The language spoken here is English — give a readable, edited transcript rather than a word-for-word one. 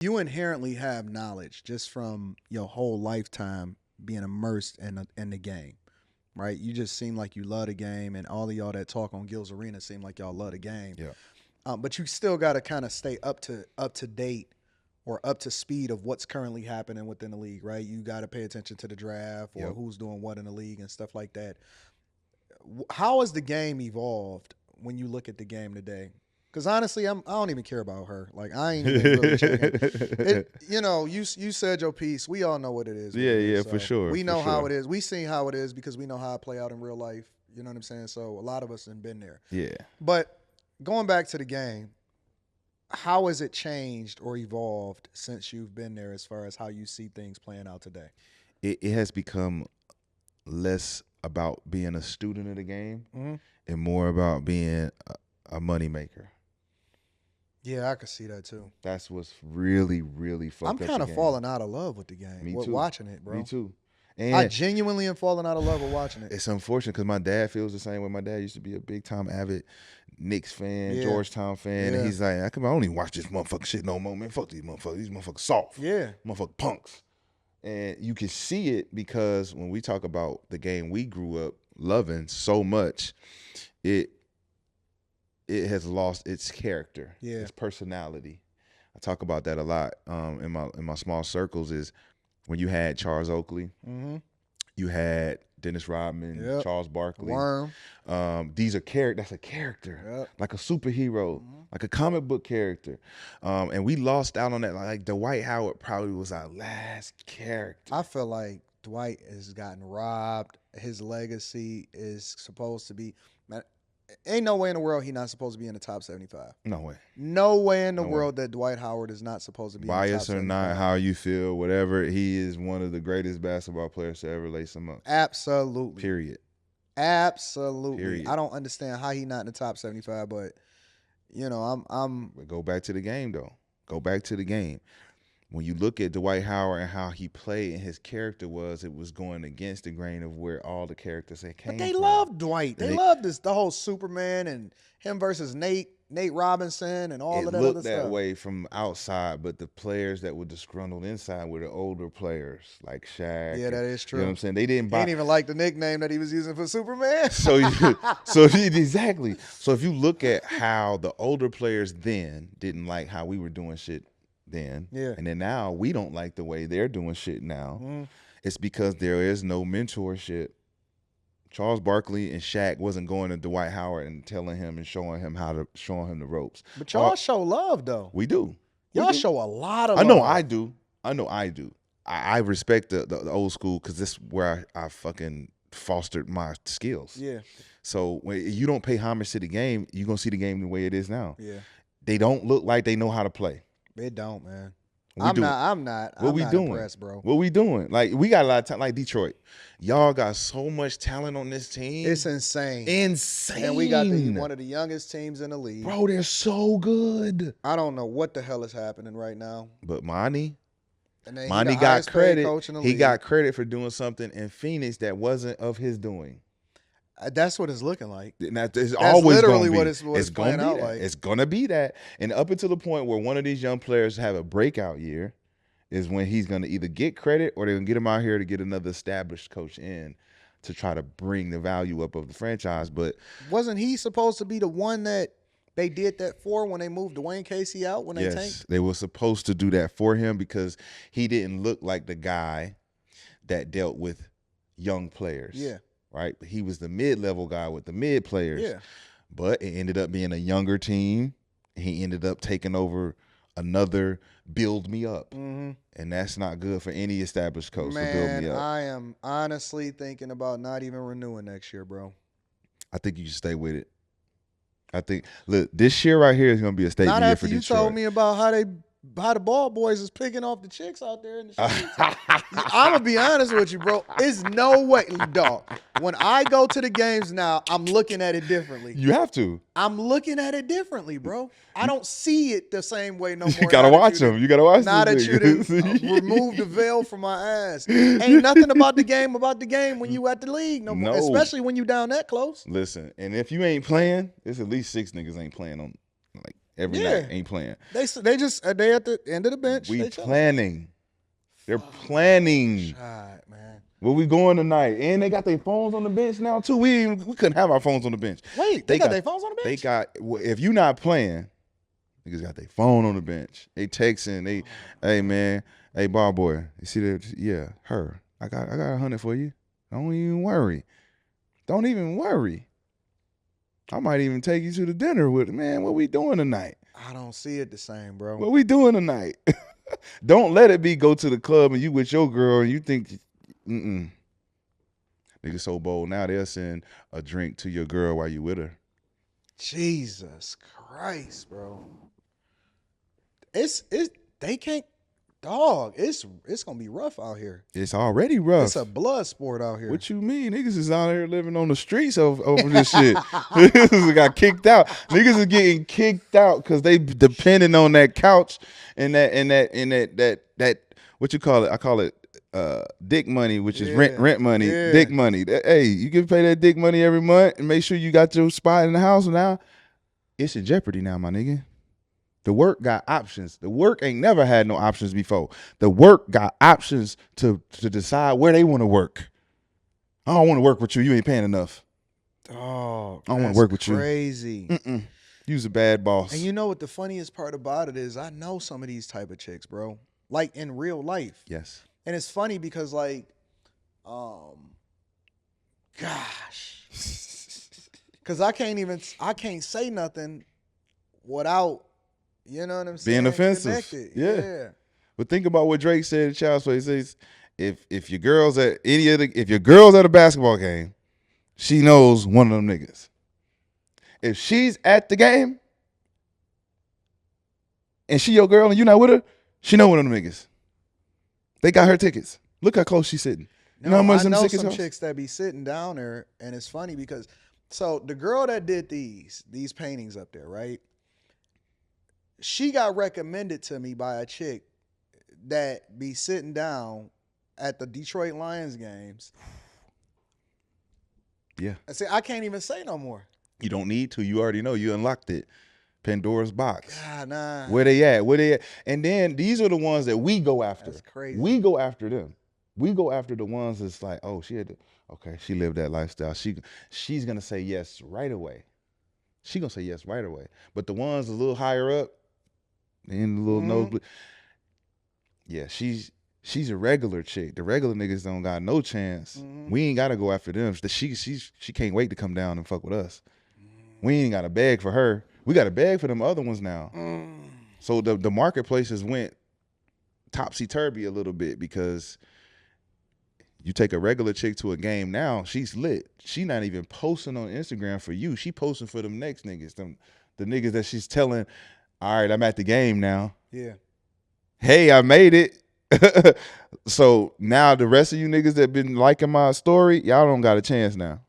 You inherently have knowledge just from your whole lifetime being immersed in the game, right? You just seem like you love the game, and all of y'all that talk on Gil's Arena seem like y'all love the game. Yeah. But you still got to kind of stay up to date or up to speed of what's currently happening within the league, right? You got to pay attention to the draft or Yep. who's doing what in the league and stuff like that. How has the game evolved when you look at the game today? Because honestly, I don't even care about her. Like I ain't even really checking. You said your piece. We all know what it is. Yeah, for sure. We for know how sure. it is. We seen how it is because we know how it play out in real life. You know what I'm saying? So a lot of us have been there. Yeah. But going back to the game, how has it changed or evolved since you've been there as far as how you see things playing out today? It has become less about being a student of the game and more about being a moneymaker. Yeah, I could see that too. That's what's really, really fucked I'm up. kind of falling out of love with the game. Me with too. watching it, bro. Me too. I And genuinely am falling out of love with watching it. it's unfortunate because my dad feels the same way. My dad used to be a big time avid Knicks fan, Yeah. Georgetown fan, Yeah. and he's like, I don't even watch this motherfucking shit no more, man. Fuck these motherfuckers. These motherfuckers soft. Yeah. Motherfucking punks. And you can see it because when we talk about the game we grew up loving so much, it has lost its character, its personality. I talk about that a lot in my small circles. Is when you had Charles Oakley, you had Dennis Rodman, Charles Barkley. Worm. These are that's a character, like a superhero, like a comic book character. And we lost out on that. Like Dwight Howard probably was our last character. I feel like Dwight has gotten robbed. His legacy is supposed to be, man, ain't no way in the world he's not supposed to be in the top 75. No way. No way in the world that Dwight Howard is not supposed to be in the top Bias 75. or not, how you feel, whatever, he is one of the greatest basketball players to ever lace him up. Absolutely. Period. Absolutely. Period. I don't understand how he's not in the top 75, but I'm But go back to the game though. Go back to the game. When you look at Dwight Howard and how he played and his character it was going against the grain of where all the characters had came But they from. love Dwight. They love the whole Superman and him versus Nate Robinson and all of that It other looked stuff. that way from outside, but the players that were disgruntled inside were the older players like Shaq. Yeah, that is true. You know what I'm saying? They didn't He buy. ain't even like the nickname that he was using for Superman. Exactly. So if you look at how the older players then didn't like how we were doing shit then, and then now we don't like the way they're doing shit now, it's because there is no mentorship. Charles Barkley and Shaq wasn't going to Dwight Howard and telling him and showing him the ropes. But y'all show love though. We do. Y'all show a lot of I love. know I do. I respect the old school because this is where I fucking fostered my skills. Yeah. So when you don't pay homage to the game, you're going to see the game the way it is now. Yeah. They don't look like they know how to play. It don't, man. I'm not doing? impressed, bro. What we doing? Like, we got a lot of time. Like Detroit, y'all got so much talent on this team. It's insane. Insane. And we got one of the youngest teams in the league. Bro, they're so good. I don't know what the hell is happening right now. But Monty Monty got credit. He got credit for doing something in Phoenix that wasn't of his doing. That's what it's looking like. That's always literally gonna be. what it's playing out like. It's gonna be that, and up until the point where one of these young players have a breakout year, is when he's gonna either get credit or they're gonna get him out here to get another established coach in to try to bring the value up of the franchise. But wasn't he supposed to be the one that they did that for when they moved Dwayne Casey out when they tanked? They were supposed to do that for him because he didn't look like the guy that dealt with young players. Yeah. Right? He was the mid-level guy with the mid players. Yeah. But it ended up being a younger team. He ended up taking over another build me up. Mm-hmm. And that's not good for any established coach to build Man, me up. I am honestly thinking about not even renewing next year, bro. I think you should stay with it. I think, look, this year right here is going to be a statement Not year after for you Detroit. told me about how the ball boys is picking off the chicks out there in the streets. I'm gonna be honest with you, bro. It's no way, dog. When I go to the games now, I'm looking at it differently. You have to. I'm looking at it differently, bro. I don't see it the same way no more. You got to watch them. You got to watch them. Now that you done removed the veil from my eyes. Ain't nothing about the game when you at the league no more. No. Especially when you down that close. Listen, and if you ain't playing, there's at least 6 niggas ain't playing on like every night. Ain't playing. They just they at the end of the bench. We they chilling. planning. They're planning. God, man. Where we going tonight? And they got their phones on the bench now too. We couldn't have our phones on the bench. Wait, they got their phones on the bench? They got, if you not playing, niggas got their phone on the bench. They texting. Hey man, hey bar boy, you see that? Yeah, her. I got 100 for you. Don't even worry. Don't even worry. I might even take you to the dinner with, man. What we doing tonight? I don't see it the same, bro. What we doing tonight? Don't let it be go to the club and you with your girl and you think, Niggas so bold now they'll send a drink to your girl while you with her. Jesus Christ, bro. It's they can't, dog. It's gonna be rough out here. It's already rough. It's a blood sport out here. What you mean? Niggas is out here living on the streets over this shit. Niggas got kicked out. Niggas is getting kicked out because they depending on that couch and that what you call it? I call it dick money, which is rent money. Yeah. Dick money. Hey, you can pay that dick money every month and make sure you got your spot in the house. Now it's in jeopardy now, my nigga. The work got options. The work ain't never had no options before. The work got options to decide where they want to work. I don't want to work with you. You ain't paying enough. Oh, I don't want to work with you. Crazy. You's a bad boss. And you know what the funniest part about it is? I know some of these type of chicks, bro. Like in real life. Yes. And it's funny because gosh, because I can't say nothing without, you know what I'm saying, being offensive. Connected. Yeah. But think about what Drake said in Child's Play. He says, if your girl's at a basketball game, she knows one of them niggas. If she's at the game and she your girl and you not with her, she know one of them niggas. They got her tickets. Look how close she's sitting. You know how much I know tickets some cost? chicks that be sitting down there, and it's funny because so the girl that did these paintings up there, right? She got recommended to me by a chick that be sitting down at the Detroit Lions games. Yeah. I say I can't even say no more. You don't need to. You already know. You unlocked it. Pandora's box. God, nah. Where they at? Where they at? And then these are the ones that we go after. That's crazy. We go after them. We go after the ones that's like, oh, she lived that lifestyle. She's gonna say yes right away. She gonna say yes right away. But the ones a little higher up, in the little nosebleed, yeah, she's a regular chick. The regular niggas don't got no chance. We ain't gotta go after them. She can't wait to come down and fuck with us. We ain't got to beg for her. We got to beg for them other ones now. So the marketplace has went topsy-turvy a little bit because you take a regular chick to a game now, she's lit. She not even posting on Instagram for you. She posting for them next niggas, the niggas that she's telling, all right, I'm at the game now. Yeah. Hey, I made it. So now the rest of you niggas that been liking my story, y'all don't got a chance now.